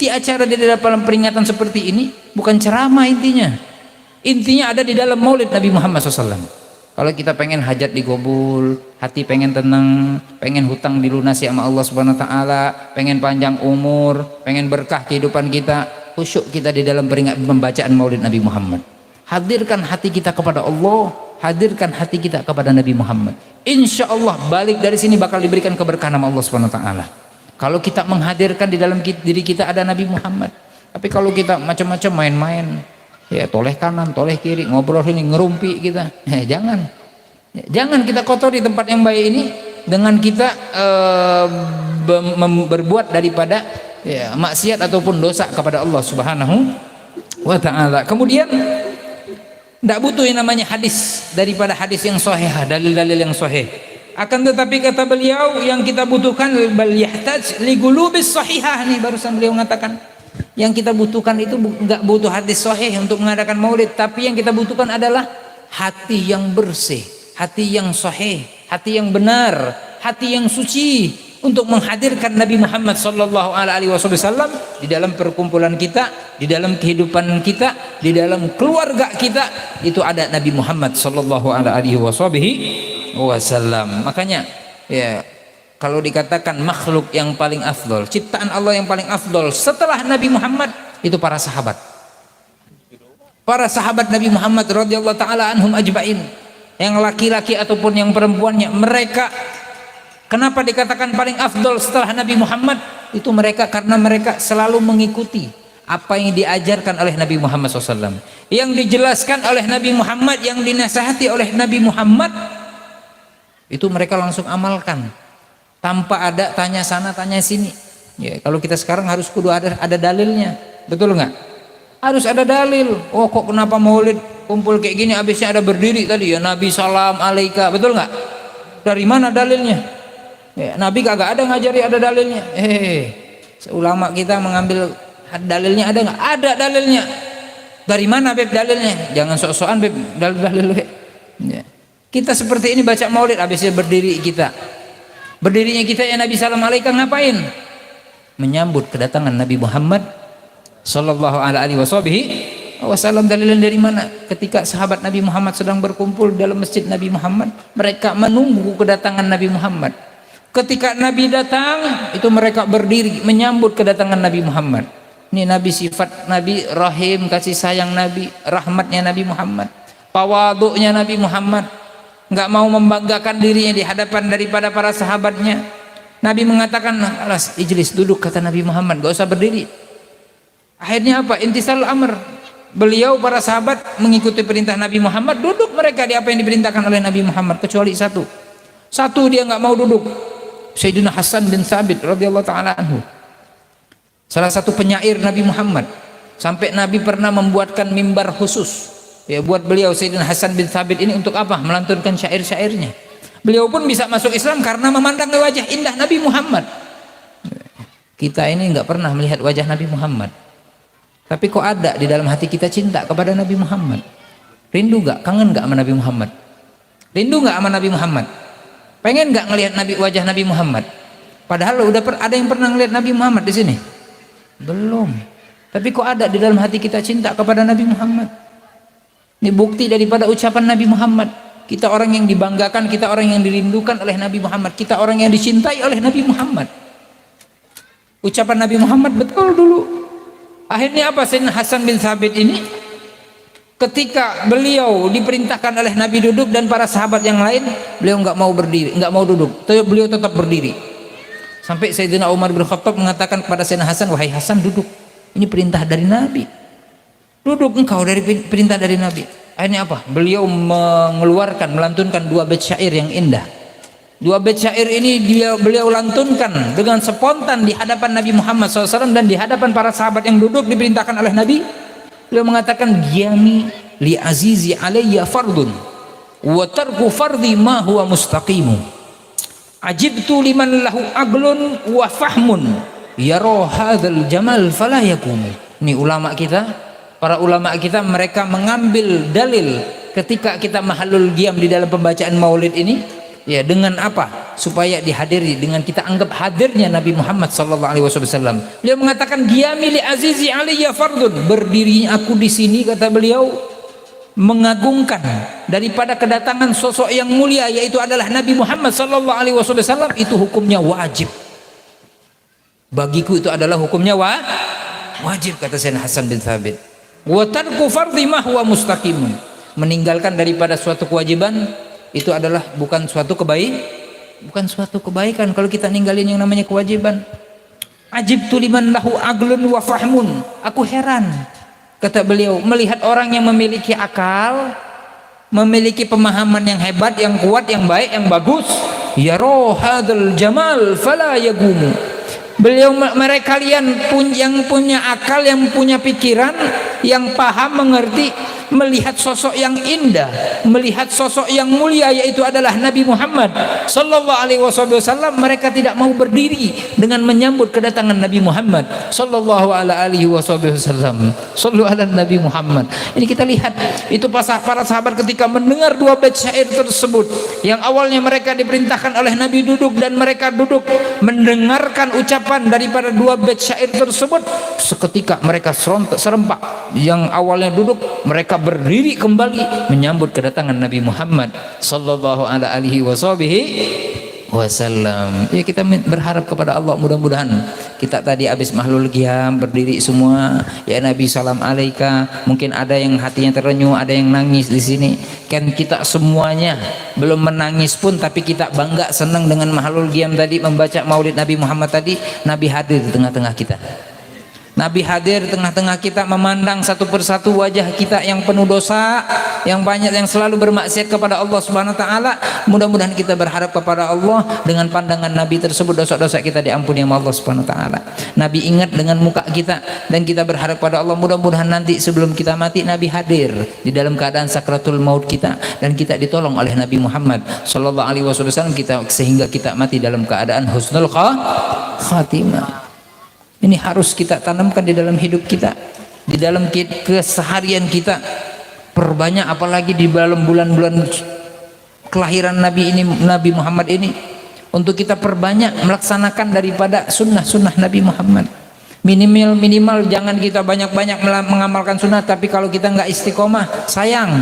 acara di dalam peringatan seperti ini bukan ceramah intinya. Intinya ada di dalam Maulid Nabi Muhammad SAW. Kalau kita pengen hajat digobul, hati pengen tenang, pengen hutang dilunasi sama Allah Subhanahu wa taala, pengen panjang umur, pengen berkah kehidupan kita, khusyuk kita di dalam pembacaan Maulid Nabi Muhammad. Hadirkan hati kita kepada Allah, hadirkan hati kita kepada Nabi Muhammad. Insya Allah balik dari sini bakal diberikan keberkahan sama Allah Subhanahu wa taala. Kalau kita menghadirkan di dalam diri kita ada Nabi Muhammad. Tapi kalau kita macam-macam main-main, ya toleh kanan, toleh kiri, ngobrol ini, ngerumpi kita, jangan. Jangan kita kotori tempat yang baik ini dengan kita berbuat daripada ya, maksiat ataupun dosa kepada Allah Subhanahu wa taala. Kemudian tidak butuh yang namanya hadis daripada hadis yang sahih, dalil-dalil yang sahih. Akan tetapi kata beliau yang kita butuhkan bal yahtaj li qulubis sahihah, nih barusan beliau mengatakan yang kita butuhkan itu enggak butuh hadis sahih untuk mengadakan maulid, tapi yang kita butuhkan adalah hati yang bersih, hati yang sahih, hati yang benar, hati yang suci untuk menghadirkan Nabi Muhammad sallallahu alaihi wasallam di dalam perkumpulan kita, di dalam kehidupan kita, di dalam keluarga kita, itu ada Nabi Muhammad sallallahu alaihi wasallam. Makanya ya kalau dikatakan makhluk yang paling afdol, ciptaan Allah yang paling afdol setelah Nabi Muhammad itu para sahabat. Para sahabat Nabi Muhammad radhiyallahu taala anhum ajmain, yang laki-laki ataupun yang perempuannya, mereka kenapa dikatakan paling afdol setelah Nabi Muhammad? Itu mereka karena mereka selalu mengikuti apa yang diajarkan oleh Nabi Muhammad SAW, yang dijelaskan oleh Nabi Muhammad, yang dinasihati oleh Nabi Muhammad, itu mereka langsung amalkan tanpa ada tanya sana tanya sini. Ya, kalau kita sekarang harus kudu ada dalilnya, betul nggak? Harus ada dalil. Oh kok kenapa maulid kumpul kayak gini, habisnya ada berdiri tadi ya Nabi salam alaika, betul nggak? Dari mana dalilnya? Ya, Nabi kagak ada ngajari ada dalilnya. Ulama kita mengambil dalilnya ada nggak? Ada dalilnya. Dari mana beb dalilnya? Jangan sok-sokan beb dalil-dalil. Ya. Kita seperti ini baca maulid, habisnya berdiri kita. Berdirinya kita ya Nabi salam alaika ngapain? menyambut kedatangan Nabi Muhammad sallallahu alaihi wasallam. Dalilan dari mana? Ketika sahabat Nabi Muhammad sedang berkumpul dalam masjid Nabi Muhammad, mereka menunggu kedatangan Nabi Muhammad. Ketika Nabi datang, itu mereka berdiri menyambut kedatangan Nabi Muhammad. Ini Nabi, sifat Nabi rahim, kasih sayang Nabi, rahmatnya Nabi Muhammad, tawaduknya Nabi Muhammad, nggak mau membanggakan dirinya di hadapan daripada para sahabatnya. Nabi mengatakan, alas ijlis, duduk, kata Nabi Muhammad, gak usah berdiri. Akhirnya apa? Intisal amr. Beliau, para sahabat mengikuti perintah Nabi Muhammad, duduk mereka di apa yang diperintahkan oleh Nabi Muhammad, kecuali satu dia nggak mau duduk, Sayyidina Hasan bin Thabit radhiyallahu taala anhu, salah satu penyair Nabi Muhammad. Sampai Nabi pernah membuatkan mimbar khusus ya buat beliau, Sayyidina Hasan bin Thabit ini, untuk apa? Melantunkan syair-syairnya. Beliau pun bisa masuk Islam karena memandang wajah indah Nabi Muhammad. Kita ini nggak pernah melihat wajah Nabi Muhammad, tapi kok ada di dalam hati kita cinta kepada Nabi Muhammad. Rindu nggak? Kangen nggak sama Nabi Muhammad? Rindu nggak sama Nabi Muhammad? Pengen nggak ngelihat wajah Nabi Muhammad? Padahal udah ada yang pernah ngelihat Nabi Muhammad di sini? Belum. Tapi kok ada di dalam hati kita cinta kepada Nabi Muhammad? Ini bukti daripada ucapan Nabi Muhammad. Kita orang yang dibanggakan, kita orang yang dirindukan oleh Nabi Muhammad, kita orang yang dicintai oleh Nabi Muhammad. Ucapan Nabi Muhammad betul dulu. Akhirnya apa? Sayyidina Hasan bin Thabit ini, ketika beliau diperintahkan oleh Nabi duduk dan para sahabat yang lain, beliau nggak mau berdiri, nggak mau duduk, beliau tetap berdiri. Sampai Sayyidina Umar bin Khattab mengatakan kepada Sayyidina Hasan, wahai Hasan, duduk, ini perintah dari Nabi, duduk engkau, dari perintah dari Nabi. Akhirnya apa? Beliau melantunkan 2 bait syair yang indah. 2 bait syair ini beliau lantunkan dengan spontan di hadapan Nabi Muhammad SAW dan di hadapan para sahabat yang duduk diperintahkan oleh Nabi. Beliau mengatakan, Giyami li azizi alayya fardun wa tarku fardi ma huwa mustaqimu. Ajibtu liman lahu aglun wa fahmun yara hadzal jamal fala yakumu. Ini ulama kita, para ulama kita, mereka mengambil dalil ketika kita mahalul qiyam di dalam pembacaan maulid ini, ya, dengan apa? Supaya dihadiri, dengan kita anggap hadirnya Nabi Muhammad sallallahu alaihi wasallam. Beliau mengatakan, Qiyami li azizi aliyya fardun, berdirinya aku di sini, kata beliau, mengagungkan daripada kedatangan sosok yang mulia, yaitu adalah Nabi Muhammad sallallahu alaihi wasallam, itu hukumnya wajib. Bagiku itu adalah hukumnya wajib, kata Sayyidina Hasan bin Thabit. Wa tarku fardhi ma huwa mustaqimun, meninggalkan daripada suatu kewajiban itu adalah bukan suatu kebaikan kalau kita ninggalin yang namanya kewajiban. Ajibtu liman lahu aglun wa fahmun, aku heran, kata beliau, melihat orang yang memiliki akal, memiliki pemahaman yang hebat, yang kuat, yang baik, yang bagus, yara hadzal jamal fala yagumu. Beliau, mereka kalian yang punya akal, yang punya pikiran, yang paham, mengerti, melihat sosok yang indah, melihat sosok yang mulia, yaitu adalah Nabi Muhammad sallallahu alaihi wasallam, mereka tidak mau berdiri dengan menyambut kedatangan Nabi Muhammad sallallahu alaihi wasallam. Sallu ala Nabi Muhammad. Ini kita lihat, itu para sahabat ketika mendengar 2 bait syair tersebut, yang awalnya mereka diperintahkan oleh Nabi duduk, dan mereka duduk mendengarkan ucapan daripada 2 bait syair tersebut, seketika mereka serempak. Yang awalnya duduk, mereka berdiri kembali menyambut kedatangan Nabi Muhammad sallallahu alaihi wasallam. Ya, kita berharap kepada Allah, mudah-mudahan kita tadi habis mahlul qiyam berdiri semua, ya Nabi salam alaika. Mungkin ada yang hatinya terenyuh, ada yang nangis di sini. Kan kita semuanya belum menangis pun, tapi kita bangga, senang dengan mahlul qiyam tadi, membaca maulid Nabi Muhammad tadi. Nabi hadir di tengah-tengah kita. Nabi hadir tengah-tengah kita, memandang satu persatu wajah kita yang penuh dosa, yang banyak yang selalu bermaksiat kepada Allah Subhanahu wa taala. Mudah-mudahan kita berharap kepada Allah dengan pandangan Nabi tersebut, dosa-dosa kita diampuni oleh Allah Subhanahu wa taala. Nabi ingat dengan muka kita, dan kita berharap pada Allah, mudah-mudahan nanti sebelum kita mati Nabi hadir di dalam keadaan sakratul maut kita, dan kita ditolong oleh Nabi Muhammad sallallahu alaihi wasallam, sehingga kita mati dalam keadaan husnul khatimah. Ini harus kita tanamkan di dalam hidup kita, di dalam keseharian kita. Perbanyak, apalagi di dalam bulan-bulan kelahiran Nabi ini, Nabi Muhammad ini, untuk kita perbanyak melaksanakan daripada sunnah-sunnah Nabi Muhammad. Minimal jangan kita banyak-banyak mengamalkan sunnah, tapi kalau kita nggak istiqomah, sayang.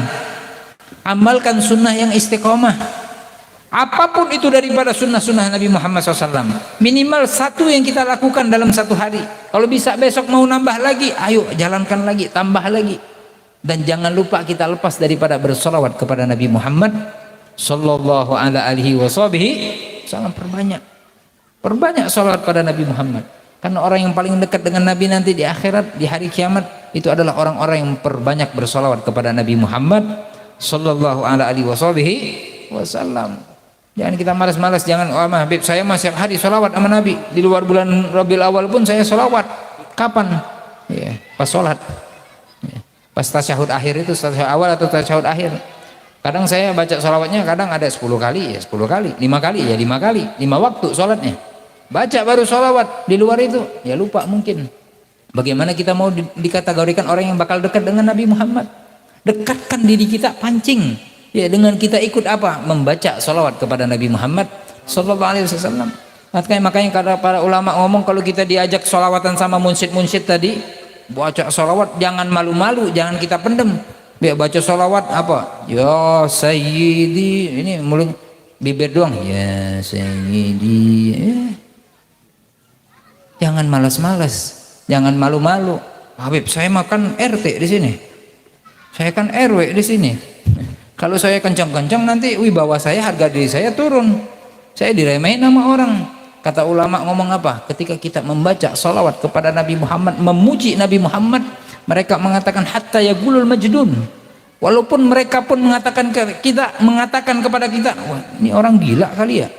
Amalkan sunnah yang istiqomah. Apapun itu daripada sunnah-sunnah Nabi Muhammad SAW, minimal satu yang kita lakukan dalam satu hari. Kalau bisa besok mau nambah lagi, ayo jalankan lagi, tambah lagi. Dan jangan lupa kita lepas daripada bersolawat kepada Nabi Muhammad Sallallahu alaihi wasallam. Perbanyak solawat pada Nabi Muhammad. Karena orang yang paling dekat dengan Nabi nanti di akhirat, di hari kiamat, itu adalah orang-orang yang perbanyak bersolawat kepada Nabi Muhammad Sallallahu alaihi wasallam. Jangan kita malas-malas, jangan, oh Habib saya mah setiap hari solawat sama Nabi. Di luar bulan Rabiul Awal pun saya solawat. Kapan? Ya, pas sholat. Ya, pas tasyahud akhir itu, tasyahud awal atau tasyahud akhir. Kadang saya baca solawatnya, kadang ada 10 kali, ya 10 kali, 5 kali, ya 5 kali, 5 waktu sholatnya. Baca baru solawat, di luar itu ya lupa mungkin. Bagaimana kita mau dikategorikan orang yang bakal dekat dengan Nabi Muhammad? Dekatkan diri kita, pancing ya dengan kita ikut apa? Membaca solawat kepada Nabi Muhammad Sallallahu alaihi wasallam. Makanya kada para ulama ngomong, kalau kita diajak solawatan sama munsyid tadi, baca solawat jangan malu-malu, jangan kita pendem. Biar baca solawat apa? Ya Sayyidi, ini mulut bibir doang. Ya Sayyidi. Jangan malas-malas, jangan malu-malu. Habib saya makan RT di sini, saya kan RW di sini. Kalau saya kencang-kencang nanti wibawa saya, harga diri saya turun, saya diremehin sama orang. Kata ulama ngomong apa? Ketika kita membaca salawat kepada Nabi Muhammad, memuji Nabi Muhammad, mereka mengatakan hatta yaqulul majdun. Walaupun mereka pun mengatakan kepada kita, wah ini orang gila kali ya.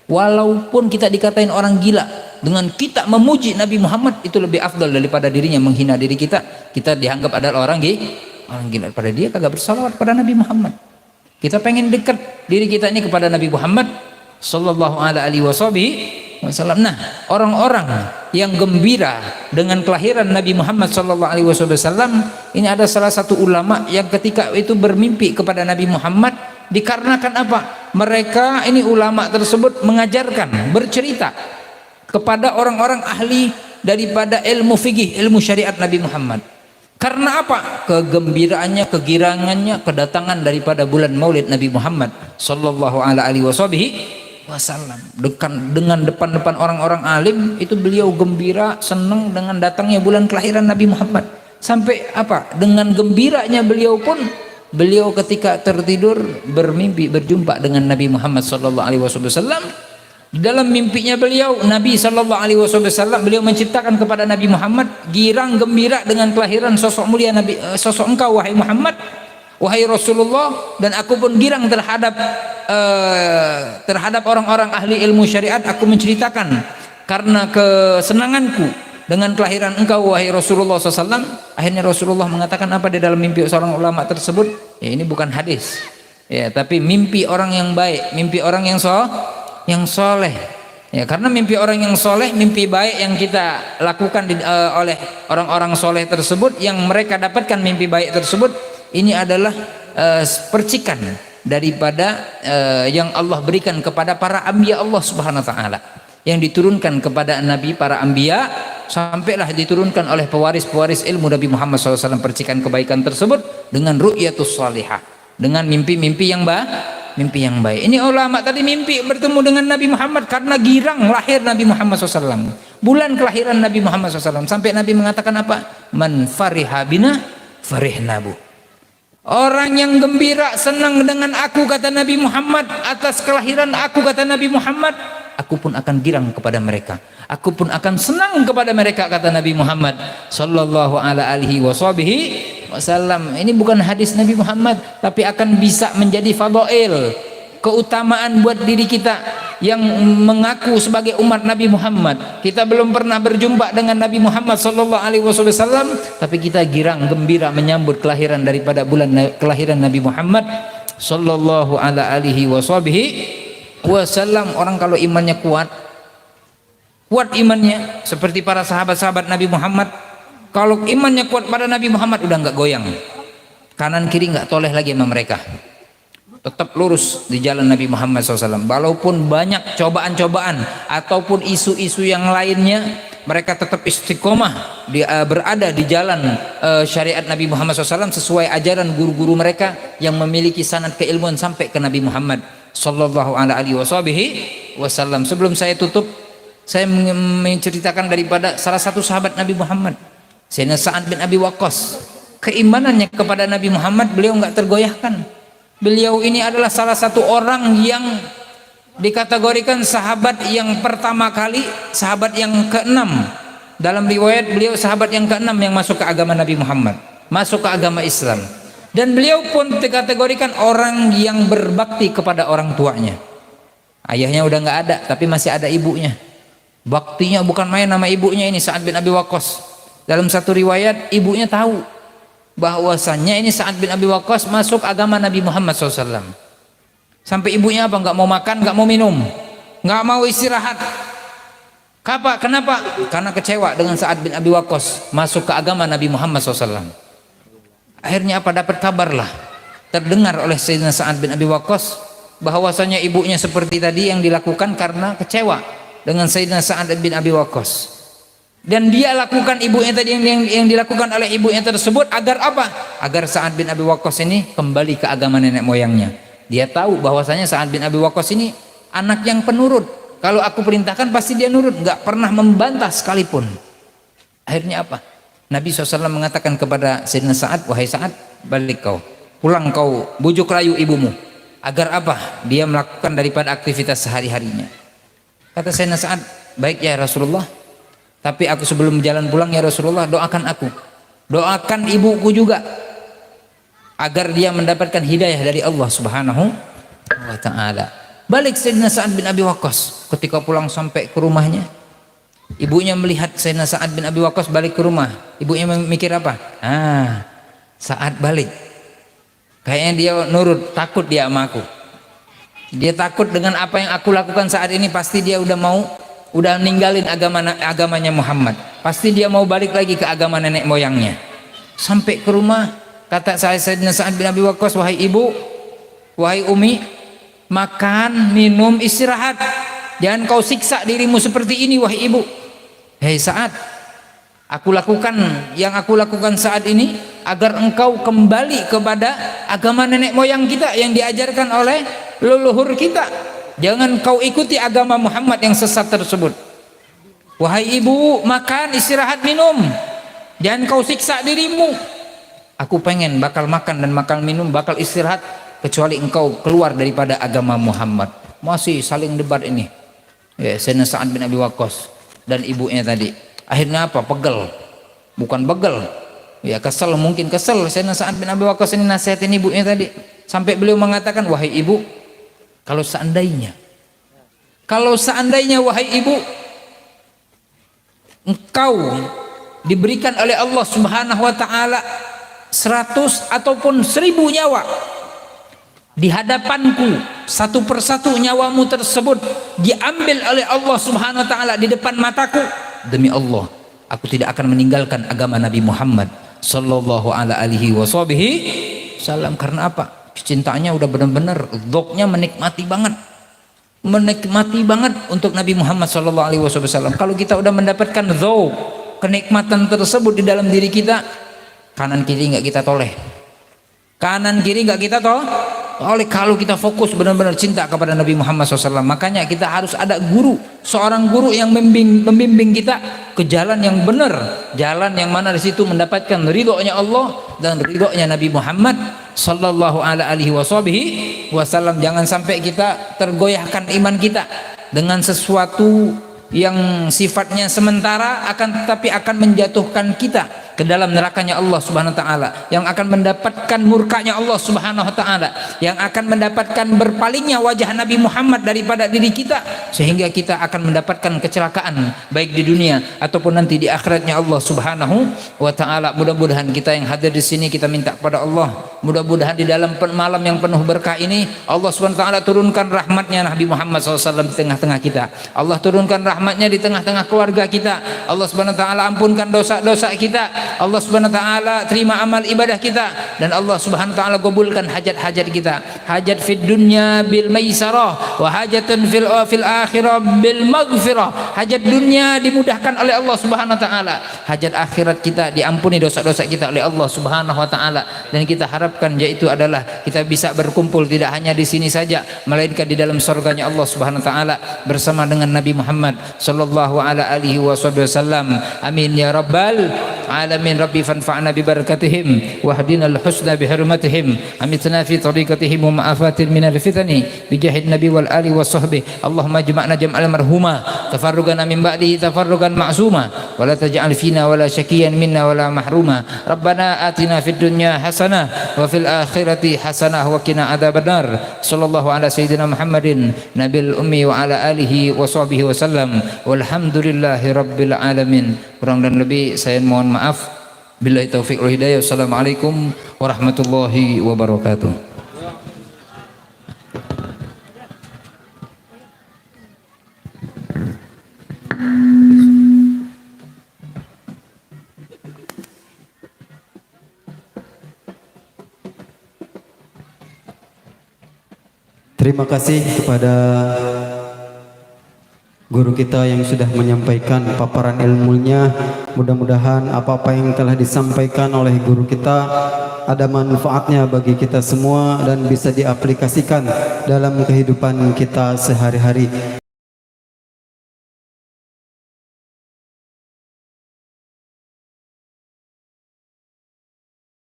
Walaupun kita dikatain orang gila, dengan kita memuji Nabi Muhammad itu lebih afdal daripada dirinya menghina diri kita. Kita dianggap adalah orang gila pada dia kagak bersalawat pada Nabi Muhammad. Kita pengen dekat diri kita ini kepada Nabi Muhammad Sallallahu alaihi wasallam. Nah, orang-orang yang gembira dengan kelahiran Nabi Muhammad Sallallahu alaihi wasallam, ini ada salah satu ulama yang ketika itu bermimpi kepada Nabi Muhammad, dikarenakan apa? Mereka ini ulama tersebut mengajarkan, bercerita kepada orang-orang ahli daripada ilmu fikih, ilmu syariat Nabi Muhammad. Karena apa? Kegembiraannya, kegirangannya, kedatangan daripada bulan Maulid Nabi Muhammad Sallallahu alaihi wasallam. Dengan depan-depan orang-orang alim itu beliau gembira, senang dengan datangnya bulan kelahiran Nabi Muhammad. Sampai apa? Dengan gembiranya beliau pun, beliau ketika tertidur bermimpi berjumpa dengan Nabi Muhammad Sallallahu alaihi wasallam. Dalam mimpinya beliau, Nabi Sallallahu alaihi wasallam, beliau menciptakan kepada Nabi Muhammad, girang gembira dengan kelahiran sosok mulia Nabi, sosok engkau wahai Muhammad, wahai Rasulullah, dan aku pun girang terhadap orang-orang ahli ilmu syariat. Aku menceritakan karena kesenanganku dengan kelahiran engkau wahai Rasulullah SAW. Akhirnya Rasulullah mengatakan apa di dalam mimpi seorang ulama tersebut? Ya, ini bukan hadis ya, tapi mimpi orang yang baik, mimpi orang yang soleh ya, karena mimpi orang yang soleh, mimpi baik yang kita lakukan oleh orang-orang soleh tersebut, yang mereka dapatkan mimpi baik tersebut, ini adalah percikan daripada yang Allah berikan kepada para anbiya Allah Subhanahu wa taala, yang diturunkan kepada nabi, para anbiya, sampailah diturunkan oleh pewaris-pewaris ilmu Nabi Muhammad SAW, percikan kebaikan tersebut dengan ru'yatus salihah, dengan mimpi-mimpi yang baik. Ini ulama tadi mimpi bertemu dengan Nabi Muhammad karena girang lahir Nabi Muhammad SAW, bulan kelahiran Nabi Muhammad SAW. Sampai Nabi mengatakan apa? Man fariha bina farihnabu. Orang yang gembira, senang dengan aku, kata Nabi Muhammad, atas kelahiran aku, kata Nabi Muhammad, aku pun akan girang kepada mereka, aku pun akan senang kepada mereka, kata Nabi Muhammad Sallallahu alaihi wasallam. Ini bukan hadis Nabi Muhammad, tapi akan bisa menjadi fadail, keutamaan buat diri kita yang mengaku sebagai umat Nabi Muhammad. Kita belum pernah berjumpa dengan Nabi Muhammad Sallallahu alaihi wasallam, tapi kita girang gembira menyambut kelahiran daripada bulan kelahiran Nabi Muhammad Sallallahu alaihi wasallam. Orang kalau imannya kuat imannya seperti para sahabat-sahabat Nabi Muhammad. Kalau imannya kuat pada Nabi Muhammad, udah nggak goyang, kanan kiri nggak toleh lagi sama mereka. tetap lurus di jalan Nabi Muhammad SAW. Walaupun banyak cobaan-cobaan ataupun isu-isu yang lainnya, mereka tetap istiqomah berada di jalan syariat Nabi Muhammad SAW sesuai ajaran guru-guru mereka yang memiliki sanad keilmuan sampai ke Nabi Muhammad Sallallahu Alaihi Wasallam. Sebelum saya tutup, saya menceritakan daripada salah satu sahabat Nabi Muhammad, Sayyidina Sa'ad bin Abi Waqqas. Keimanannya kepada Nabi Muhammad beliau nggak tergoyahkan. Beliau ini adalah salah satu orang yang dikategorikan sahabat yang pertama kali, sahabat yang keenam. Dalam riwayat beliau sahabat yang keenam yang masuk ke agama Nabi Muhammad, masuk ke agama Islam. Dan beliau pun dikategorikan orang yang berbakti kepada orang tuanya. Ayahnya udah nggak ada, tapi masih ada ibunya. Baktinya bukan main nama ibunya ini, Sa'ad bin Abi Waqqas. Dalam satu riwayat ibunya tahu bahwasannya ini Sa'ad bin Abi Waqqas masuk agama Nabi Muhammad SAW. Sampai ibunya apa? Nggak mau makan, nggak mau minum, nggak mau istirahat. Kenapa? Karena kecewa dengan Sa'ad bin Abi Waqqas masuk ke agama Nabi Muhammad SAW. Akhirnya apa? Dapat kabar lah, terdengar oleh Sayyidina Sa'ad bin Abi Waqqas bahwasanya ibunya seperti tadi yang dilakukan karena kecewa dengan Sayyidina Sa'ad bin Abi Waqqas. Dan dia lakukan ibunya tadi yang dilakukan oleh ibunya tersebut agar apa? Agar Sa'ad bin Abi Waqqas ini kembali ke agama nenek moyangnya. Dia tahu bahwasanya Sa'ad bin Abi Waqqas ini anak yang penurut. Kalau aku perintahkan pasti dia nurut, nggak pernah membantah sekalipun. Akhirnya apa? Nabi SAW mengatakan kepada Sayyidina Sa'ad, wahai Sa'ad, balik kau, pulang kau, bujuk rayu ibumu. Agar apa? Dia melakukan daripada aktivitas sehari-harinya. Kata Sayyidina Sa'ad, baik ya Rasulullah, tapi aku sebelum jalan pulang ya Rasulullah, doakan aku, doakan ibuku juga agar dia mendapatkan hidayah dari Allah Subhanahu wa Ta'ala. Balik Sayyidina Sa'ad bin Abi Waqqas, ketika pulang sampai ke rumahnya, ibunya melihat Sayyidina Sa'ad bin Abi Waqqas balik ke rumah. Ibunya mikir apa? Sa'ad balik, kayaknya dia nurut, takut dia sama aku. Dia takut dengan apa yang aku lakukan saat ini, pasti dia udah ninggalin agamanya Muhammad, pasti dia mau balik lagi ke agama nenek moyangnya. Sampai ke rumah, kata Sayyidina Sa'ad bin Abi Waqqas, wahai ibu, wahai umi, makan, minum, istirahat, jangan kau siksa dirimu seperti ini wahai ibu. Hei Sa'ad, aku lakukan yang aku lakukan saat ini agar engkau kembali kepada agama nenek moyang kita yang diajarkan oleh leluhur kita. Jangan kau ikuti agama Muhammad yang sesat tersebut. Wahai ibu, makan, istirahat, minum, jangan kau siksa dirimu. Aku pengen bakal makan dan bakal minum, bakal istirahat, kecuali engkau keluar daripada agama Muhammad. Masih saling debat ini ya, Sayyidina Sa'ad bin Abi Waqqas dan ibunya tadi. Akhirnya apa? Pegel, bukan begel ya, kesel, mungkin kesel Sayyidina Sa'ad bin Abi Waqqas ini nasihatin ibunya tadi, sampai beliau mengatakan, wahai ibu, kalau seandainya wahai ibu, engkau diberikan oleh Allah Subhanahu wa Ta'ala 100 ataupun 1000 nyawa di hadapanku, satu persatu nyawamu tersebut diambil oleh Allah Subhanahu wa Ta'ala di depan mataku, demi Allah aku tidak akan meninggalkan agama Nabi Muhammad Sallallahu Alaihi Wasallam. Karena apa? Cintanya udah benar-benar, dzoknya menikmati banget untuk Nabi Muhammad Sallallahu Alaihi Wasallam. Kalau kita udah mendapatkan dzok, kenikmatan tersebut di dalam diri kita, kanan kiri nggak kita toleh, oleh kalau kita fokus benar-benar cinta kepada Nabi Muhammad SAW. Makanya kita harus ada guru, seorang guru yang membimbing kita ke jalan yang benar, jalan yang mana di situ mendapatkan ridhonya Allah dan ridhonya Nabi Muhammad Sallallahu Alaihi Wasallam. Jangan sampai kita tergoyahkan iman kita dengan sesuatu yang sifatnya sementara, tetapi akan menjatuhkan kita ke dalam nerakanya Allah Subhanahu wa Ta'ala, yang akan mendapatkan murkanya Allah Subhanahu wa Ta'ala, yang akan mendapatkan berpalingnya wajah Nabi Muhammad daripada diri kita, sehingga kita akan mendapatkan kecelakaan baik di dunia ataupun nanti di akhiratnya Allah Subhanahu wa Ta'ala. Mudah-mudahan kita yang hadir di sini, kita minta kepada Allah Mudah-mudahan di dalam malam yang penuh berkah ini Allah SWT turunkan rahmatnya Nabi Muhammad SAW di tengah-tengah kita. Allah turunkan rahmatnya di tengah-tengah keluarga kita. Allah SWT ampunkan dosa-dosa kita. Allah SWT terima amal ibadah kita, dan Allah SWT kabulkan hajat-hajat kita. Hajat fid dunya bil maisarah wa hajatun fil akhirah bil maghfirah. Hajat dunia dimudahkan oleh Allah Subhanahu wa taala. Hajat akhirat kita diampuni dosa-dosa kita oleh Allah Subhanahu wa taala, dan kita harapkan yaitu adalah kita bisa berkumpul tidak hanya di sini saja, melainkan di dalam surganya Allah Subhanahu wa taala bersama dengan Nabi Muhammad sallallahu alaihi wasallam. Amin ya rabbal alamin. Rabbi fanfa'na bi barakatihim wahdinal husna bi hurmatihim amitna fi tariqatihim wa ma'afatin minal fitani bi jahid nabi wal ali was sahbi. Allahumma jama'na jam'al marhuma tafarrugan min ba'dihi tafarrugan ma'suma wa la taj'al fina wa la syakiyan minna wa la mahruma. Rabbana atina fid dunya hasanah wa fil akhirati hasanah wa qina adzabannar. Sallallahu ala sayyidina Muhammadin nabil ummi wa ala alihi wa sahbihi wasallam walhamdulillahi rabbil alamin. Kurang dan lebih saya mohon maaf. Billahi taufiq wal hidayah. Wassalamualaikum warahmatullahi wabarakatuh. Terima kasih kepada guru kita yang sudah menyampaikan paparan ilmunya. Mudah-mudahan apa-apa yang telah disampaikan oleh guru kita ada manfaatnya bagi kita semua dan bisa diaplikasikan dalam kehidupan kita sehari-hari.